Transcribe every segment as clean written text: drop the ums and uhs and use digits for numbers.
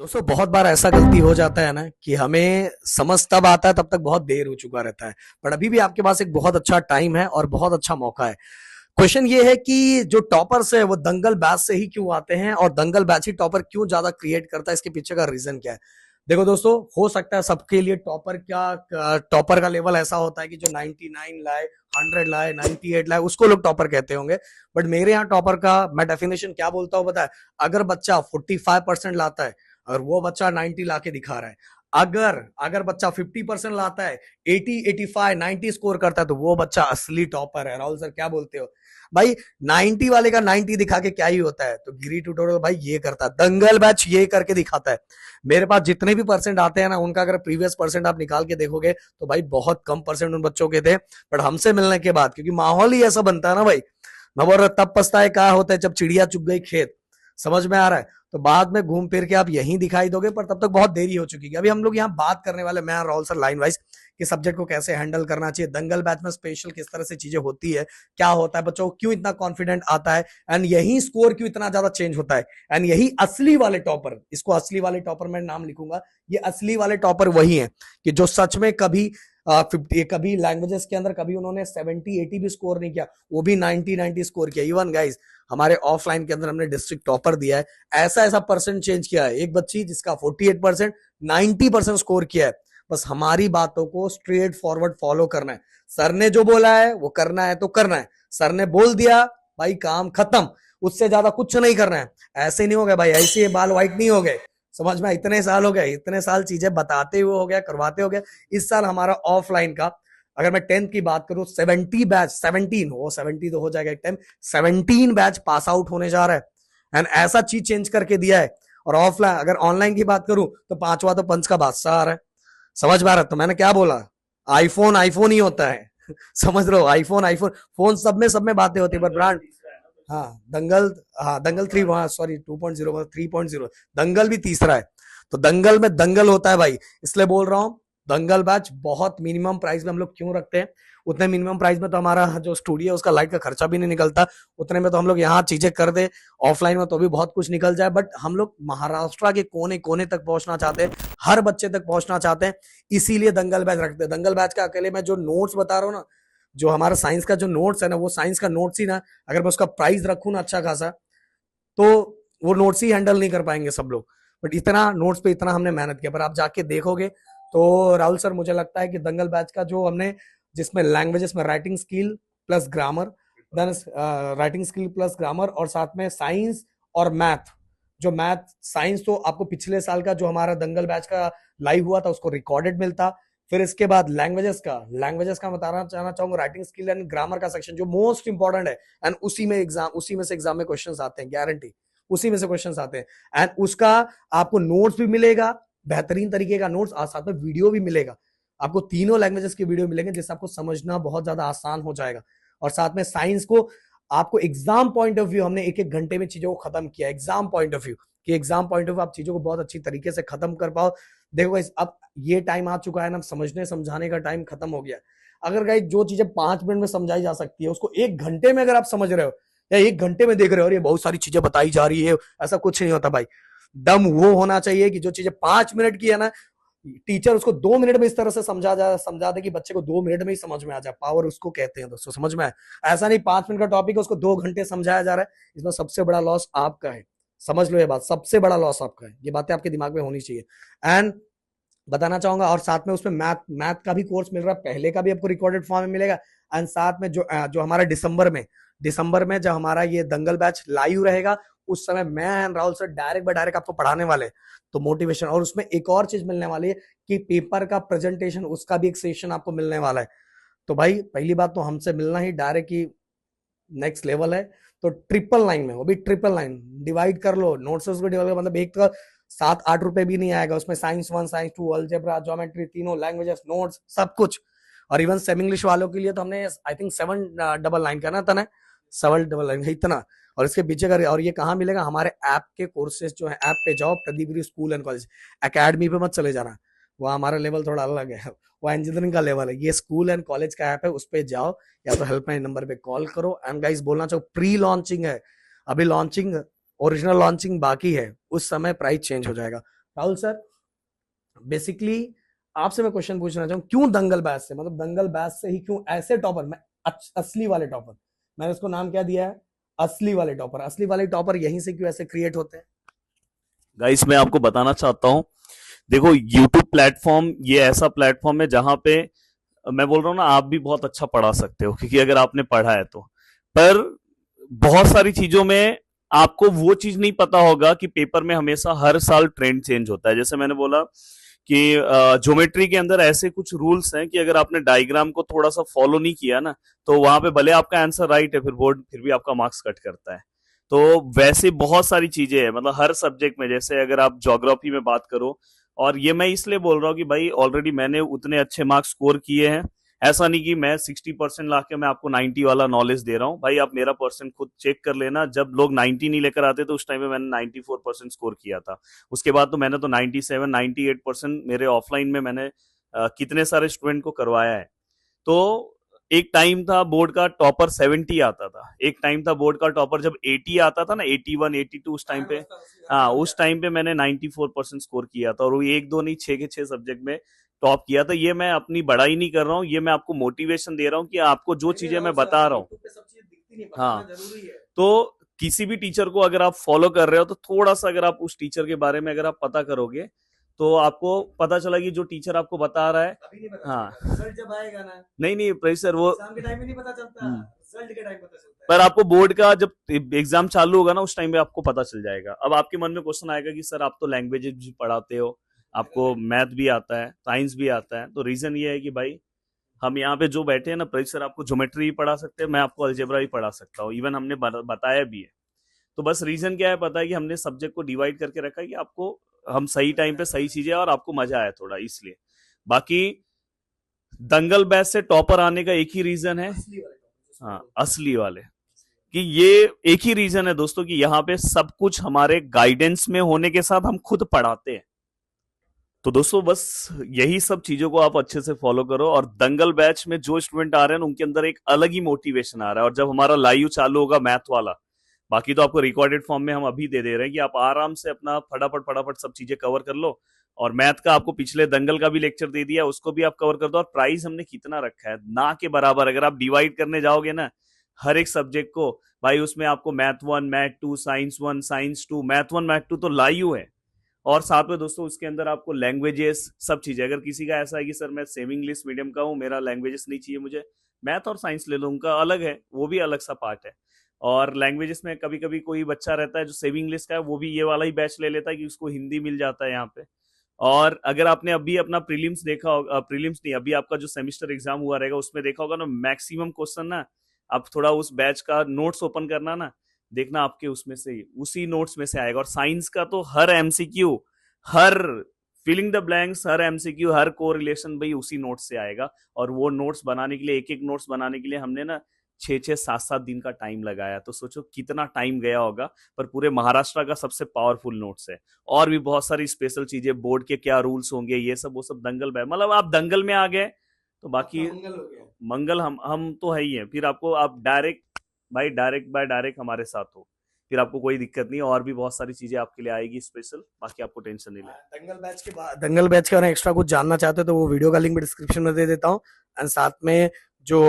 दोस्तों बहुत बार ऐसा गलती हो जाता है ना कि हमें समझ तब आता है, तब तक बहुत देर हो चुका रहता है। पर अभी भी आपके पास एक बहुत अच्छा टाइम है और बहुत अच्छा मौका है। क्वेश्चन ये है कि जो टॉपर्स है वो दंगल बैच से ही क्यों आते हैं और दंगल बैच ही टॉपर क्यों ज्यादा क्रिएट करता है, इसके पीछे का रीजन क्या है। देखो दोस्तों, हो सकता है सबके लिए टॉपर का लेवल ऐसा होता है कि जो 99 लाए, 100 लाए, 98 लाए, उसको लोग टॉपर कहते होंगे। बट मेरे यहाँ टॉपर का मैं डेफिनेशन क्या बोलता हूँ, पता है? अगर बच्चा 45% लाता है, अगर वो बच्चा 90 ला के दिखा रहा है, अगर अगर बच्चा 50% लाता है, 80, 85, 90 स्कोर करता है, तो वो बच्चा असली टॉपर है। राहुल सर क्या बोलते हो भाई? 90 वाले का 90 दिखा के क्या ही होता है? तो गिरी ट्यूटोरियल भाई ये करता है, दंगल बैच ये करके दिखाता है। मेरे पास जितने भी परसेंट आते हैं ना, उनका अगर प्रीवियस परसेंट आप निकाल के देखोगे तो भाई बहुत कम परसेंट उन बच्चों के थे। बट हमसे मिलने के बाद, क्योंकि माहौल ही ऐसा बनता है ना भाई, मैं बोल रहा तब पछताए क्या होता है जब चिड़िया चुग गई खेत। समझ में आ रहा है? तो बाद में घूम फिर के आप यहीं दिखाई दोगे, पर तब तक बहुत देरी हो चुकी है। अभी हम लोग यहाँ बात करने वाले, मैं और राहुल सर, लाइन वाइज कि सब्जेक्ट को कैसे हैंडल करना चाहिए, दंगल बैच में स्पेशल किस तरह से चीजें होती है, क्या होता है, बच्चों को क्यों इतना कॉन्फिडेंट आता है, एंड यही स्कोर क्यों इतना ज्यादा चेंज होता है। एंड यही असली वाले टॉपर, इसको असली वाले टॉपर मैं नाम लिखूंगा। ये असली वाले टॉपर वही है कि जो सच में कभी 50, कभी लैंग्वेजेस के अंदर कभी उन्होंने 70-80 भी स्कोर नहीं किया, वो भी 90-90 स्कोर किया। इवन गाइज, हमारे ऑफलाइन के अंदर हमने डिस्ट्रिक्ट टॉपर दिया है। ऐसा ऐसा परसेंट चेंज किया है, एक बच्ची जिसका 48%, 90% स्कोर किया है। बस हमारी बातों को स्ट्रेट फॉरवर्ड फॉलो करना है। सर ने जो बोला है वो करना है तो करना है। सर ने बोल दिया भाई, काम खत्म। उससे ज्यादा कुछ नहीं करना है। ऐसे नहीं हो गया भाई, ऐसे बाल व्हाइट नहीं हो गए। समझ में? इतने साल हो गए, इतने साल चीजें बताते हुए हो गया, करवाते हो गया। इस साल हमारा ऑफलाइन का, अगर मैं 10th की बात करूं, 70 बैच, 17 वो 70 तो हो जाएगा एक टाइम, 17 बैच पास आउट होने जा रहा है। एंड ऐसा चीज चेंज करके दिया है। और ऑफलाइन, अगर ऑनलाइन की बात करूं, तो पांचवा तो पंच का बादशाह आ रहा है। समझ में आ रहा है? तो मैंने क्या बोला, आईफोन आईफोन ही होता है। समझ लो, आईफोन आईफोन, फोन सब में बातें होती है, पर ब्रांड। हाँ दंगल, हाँ दंगल 3, हाँ सॉरी 2.0, 3.0, दंगल भी तीसरा है। तो दंगल में दंगल होता है भाई, इसलिए बोल रहा हूँ। दंगल बैच बहुत मिनिमम प्राइस में हम लोग क्यों रखते हैं? उतने मिनिमम प्राइस में तो हमारा जो स्टूडियो है उसका लाइट का खर्चा भी नहीं निकलता। उतने में तो हम लोग यहाँ चीजें कर दे, ऑफलाइन में तो भी बहुत कुछ निकल जाए। बट हम लोग महाराष्ट्र के कोने कोने तक पहुंचना चाहते हैं, हर बच्चे तक पहुंचना चाहते हैं। इसीलिए दंगल बैच रखते हैं। दंगल बैच का अकेले मैं जो नोट्स बता रहा हूँ ना, जो हमारा साइंस का जो नोट्स है ना, वो साइंस का नोट्स ही ना, अगर मैं उसका प्राइस रखूँ ना अच्छा खासा, तो वो नोट्स ही हैंडल नहीं कर पाएंगे सब लोग। बट इतना नोट्स पे इतना हमने मेहनत किया, पर आप जाके देखोगे तो राहुल सर, मुझे लगता है कि दंगल बैच का जो हमने, जिसमें लैंग्वेजेस में writing skill plus grammar, then writing skill plus grammar, और साथ में साइंस और मैथ। जो मैथ साइंस तो आपको पिछले साल का जो हमारा दंगल बैच का लाइव हुआ था उसको रिकॉर्डेड मिलता। फिर इसके बाद लैंग्वेजेस का बताना चाहना चाहूंगा, राइटिंग स्किल एंड ग्रामर का सेक्शन जो मोस्ट इंपॉर्टेंट है। एंड उसी में से एग्जाम में क्वेश्चंस आते हैं, गारंटी। उसी में से क्वेश्चंस आते हैं। एंड उसका आपको नोट्स भी मिलेगा, बेहतरीन तरीके का नोट्स, और साथ में वीडियो भी मिलेगा। आपको तीनों लैंग्वेजेस के वीडियो मिलेंगे, जिससे आपको समझना बहुत ज्यादा आसान हो जाएगा। और साथ में साइंस को आपको एग्जाम पॉइंट ऑफ व्यू, हमने एक एक घंटे में चीजों को खत्म किया। एग्जाम पॉइंट ऑफ व्यू, कि एग्जाम पॉइंट ऑफ व्यू आप चीजों को बहुत अच्छी तरीके से खत्म कर पाओ। देखो अब ये टाइम आ चुका है ना, समझने समझाने का टाइम खत्म हो गया। अगर गाइस जो चीजें 5 मिनट में समझाई जा सकती है, उसको 1 घंटे में अगर आप समझ रहे हो, या 1 घंटे में देख रहे हो और ये बहुत सारी चीजें बताई जा रही है, ऐसा कुछ नहीं होता भाई। दम वो होना चाहिए कि जो चीजें 5 मिनट की है ना, टीचर उसको 2 मिनट में इस तरह से समझा दे कि बच्चे को 2 मिनट में ही समझ में आ जाए। पावर उसको कहते हैं दोस्तों, समझ में आए? ऐसा नहीं 5 मिनट का टॉपिक है, उसको 2 घंटे समझाया जा रहा है। इसमें सबसे बड़ा लॉस आपका है। समझ लो ये बात, सबसे बड़ा लॉस आपका है। ये बातें आपके दिमाग में होनी चाहिए। एंड बताना चाहूंगा, और साथ में उसमें मैथ का भी कोर्स मिल रहा है, पहले का भी आपको रिकॉर्डेड फॉर्म में मिलेगा। एंड साथ में जो हमारा दिसंबर में जब हमारा ये दंगल बैच लाइव रहेगा, उस समय मैं and Rahul sir direct by direct आपको पढ़ाने वाले हैं। तो मोटिवेशन, और उसमें एक और चीज मिलने वाली है कि पेपर का प्रेजेंटेशन, उसका भी एक सेशन आपको मिलने वाला है। तो भाई पहली बात तो हमसे मिलना ही डायरेक्ट ही नेक्स्ट लेवल है। तो 999 में, वो भी 999 डिवाइड कर लो, नोट्स को डिवाइड कर, मतलब एक तो 7-8 रुपए भी नहीं आएगा। उसमें साइंस 1, साइंस 2, अलजेब्रा, ज्योमेट्री, तीनों लैंग्वेजेस, नोट्स, सब कुछ। और इवन सेम इंग्लिश वालों के लिए तो हमने आई थिंक 799 करना था ना, 799 इतना। और इसके पीछे का, और ये कहाँ मिलेगा? हमारे ऐप के कोर्सेज जो है, ऐप पे जाओ, प्रदीप गिरी स्कूल एंड कॉलेज। एकेडमी पे मत चले जाना, वो हमारा लेवल थोड़ा अलग है, वो इंजीनियरिंग का लेवल है। ये स्कूल एंड कॉलेज का ऐप है, उस पर जाओ, या तो हेल्पलाइन नंबर पे कॉल करो। एंड गाइस बोलना चाहो, प्री लॉन्चिंग है, अभी लॉन्चिंग, ओरिजिनल लॉन्चिंग बाकी है, उस समय प्राइस चेंज हो जाएगा। राहुल सर, बेसिकली आपसे मैं क्वेश्चन पूछना चाहूँ, क्यों दंगल बैच से, मतलब दंगल बैच से ही क्यों ऐसे टॉपर, मैं असली वाले टॉपर, मैंने इसको नाम क्या दिया है, असली वाले टॉपर, असली वाले टॉपर यहीं से क्यों ऐसे क्रिएट होते हैं? गाइस मैं आपको बताना चाहता हूँ, देखो यूट्यूब प्लेटफॉर्म ये ऐसा प्लेटफॉर्म है जहां पे मैं बोल रहा हूँ ना, आप भी बहुत अच्छा पढ़ा सकते हो क्योंकि अगर आपने पढ़ा है तो। पर बहुत सारी चीजों में आपको वो चीज नहीं पता होगा कि पेपर में हमेशा हर साल ट्रेंड चेंज होता है। जैसे मैंने बोला कि ज्योमेट्री के अंदर ऐसे कुछ रूल्स हैं कि अगर आपने डायग्राम को थोड़ा सा फॉलो नहीं किया ना, तो वहां पे भले आपका आंसर राइट है, फिर बोर्ड फिर भी आपका मार्क्स कट करता है। तो वैसे बहुत सारी चीजें हैं, मतलब हर सब्जेक्ट में। जैसे अगर आप ज्योग्राफी में बात करो, और ये मैं इसलिए बोल रहा हूँ कि भाई ऑलरेडी मैंने उतने अच्छे मार्क्स स्कोर किए हैं। ऐसा नहीं कि मैं 60% लाके मैं आपको 90 वाला नॉलेज दे रहा हूँ। भाई आप मेरा परसेंट खुद चेक कर लेना, जब लोग 90 नहीं लेकर आते तो उस टाइम पे मैंने 94% स्कोर किया था। उसके बाद तो मैंने तो 97 98% मेरे ऑफलाइन में मैंने कितने सारे स्टूडेंट को करवाया है। तो एक टाइम था बोर्ड का टॉपर 70 आता था, एक टाइम था बोर्ड का टॉपर जब 80 आता था ना, 81 82 उस टाइम पे। हाँ, उस टाइम पे मैंने 94% स्कोर किया था, और वो एक दो नहीं, छह के छह सब्जेक्ट में टॉप किया था। ये मैं अपनी बड़ाई नहीं कर रहा हूँ, ये मैं आपको मोटिवेशन दे रहा हूँ कि आपको जो चीजें मैं बता रहा हूँ। हाँ, तो किसी भी टीचर को अगर आप फॉलो कर रहे हो तो थोड़ा सा अगर आप उस टीचर के बारे में अगर आप पता करोगे, तो आपको पता चला कि जो टीचर आपको बता रहा है। अभी नहीं पता हाँ, चलेगा, रिजल्ट जब आएगा ना, नहीं नहीं भाई सर, वो एग्जाम के टाइम में नहीं पता चलता, रिजल्ट के टाइम पता चलता पर है। आपको बोर्ड का जब एग्जाम चालू होगा ना, उस टाइम पे आपको पता चल जाएगा। अब आपके मन में क्वेश्चन आएगा कि सर आप तो लैंग्वेजेस भी पढ़ाते हो, आपको मैथ भी आता है, साइंस भी आता है। तो रीजन ये है कि भाई हम यहाँ पे जो बैठे हैं ना, प्रदीप सर आपको ज्योमेट्री भी पढ़ा सकते हैं, मैं आपको अलजेब्रा भी पढ़ा सकता हूँ, इवन हमने बताया भी है। तो बस रीजन क्या है पता है, कि हमने सब्जेक्ट को डिवाइड करके रखा है कि आपको हम सही टाइम पे सही चीजें और आपको मजा आया थोड़ा, इसलिए। बाकी दंगल बैच से टॉपर आने का एक ही रीजन है। असली वाले टॉपर हाँ, असली वाले, कि ये एक ही रीजन है दोस्तों कि यहाँ पे सब कुछ हमारे गाइडेंस में होने के साथ हम खुद पढ़ाते हैं। तो दोस्तों बस यही सब चीजों को आप अच्छे से फॉलो करो, और दंगल बैच में जो स्टूडेंट आ रहे हैं उनके अंदर एक अलग ही मोटिवेशन आ रहा है। और जब हमारा लाइव चालू होगा मैथ वाला, बाकी तो आपको रिकॉर्डेड फॉर्म में हम अभी दे दे रहे हैं कि आप आराम से अपना फटाफट फटाफट सब चीजें कवर कर लो। और मैथ का आपको पिछले दंगल का भी लेक्चर दे दिया, उसको भी आप कवर कर दो। और प्राइस हमने कितना रखा है, ना के बराबर। अगर आप डिवाइड करने जाओगे ना हर एक सब्जेक्ट को, भाई उसमें आपको math 1 math 2 science 1 science 2, math 1 math 2 तो लाइव है। और साथ में दोस्तों उसके अंदर आपको लैंग्वेजेस सब चीजें, अगर किसी का ऐसा है कि सर मैं सेमी इंग्लिश मीडियम का हूँ, मेरा लैंग्वेजेस नहीं चाहिए, मुझे मैथ और साइंस ले लो, उनका अलग है, वो भी अलग सा पार्ट है। और लैंग्वेजेस में कभी कभी कोई बच्चा रहता है जो सेमी इंग्लिश का है, वो भी ये वाला ही बैच ले लेता है कि उसको हिंदी मिल जाता है यहाँ पे। और अगर आपने अभी अपना प्रीलिम्स देखा होगा, प्रीलिम्स नहीं, अभी आपका जो सेमेस्टर एग्जाम हुआ रहेगा उसमें देखा होगा ना, मैक्सिमम क्वेश्चन ना, आप थोड़ा उस बैच का नोट्स ओपन करना ना, देखना आपके उसमें से उसी नोट्स में से आएगा। और साइंस का तो हर एमसीक्यू, हर फिलिंग द ब्लैंक्स, हर एमसीक्यू, हर कोरिलेशन भाई उसी नोट्स से आएगा। और वो नोट्स बनाने के लिए, एक एक नोट्स बनाने के लिए हमने ना 6 6 7 7 दिन का टाइम लगाया। तो सोचो कितना टाइम गया होगा। पर पूरे महाराष्ट्र का सबसे पावरफुल नोट्स है। और भी बहुत सारी स्पेशल चीजें, बोर्ड के क्या रूल्स होंगे, ये सब वो सब दंगल में, मतलब आप दंगल में आ गए तो बाकी मंगल हो गया। मंगल हम तो है ही है। फिर आपको आप डायरेक्ट, भाई डायरेक्ट बाय डायरेक्ट हमारे साथ हो, फिर आपको कोई दिक्कत नहीं। और भी बहुत सारी चीजें आपके लिए आएगी स्पेशल, बाकी आपको टेंशन नहीं लेना। दंगल बैच के बाद, दंगल बैच के बारे में एक्स्ट्रा कुछ जानना चाहते हो तो वो वीडियो का लिंक भी डिस्क्रिप्शन में दे देता हूँ। एंड साथ में जो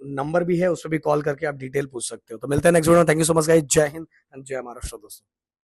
नंबर भी है उस पर भी कॉल करके आप डिटेल पूछ सकते हो। तो मिलते हैं नेक्स्ट वीडियो में। Thank you so much guys, जय हिंद एंड जय महाराष्ट्र दोस्तों।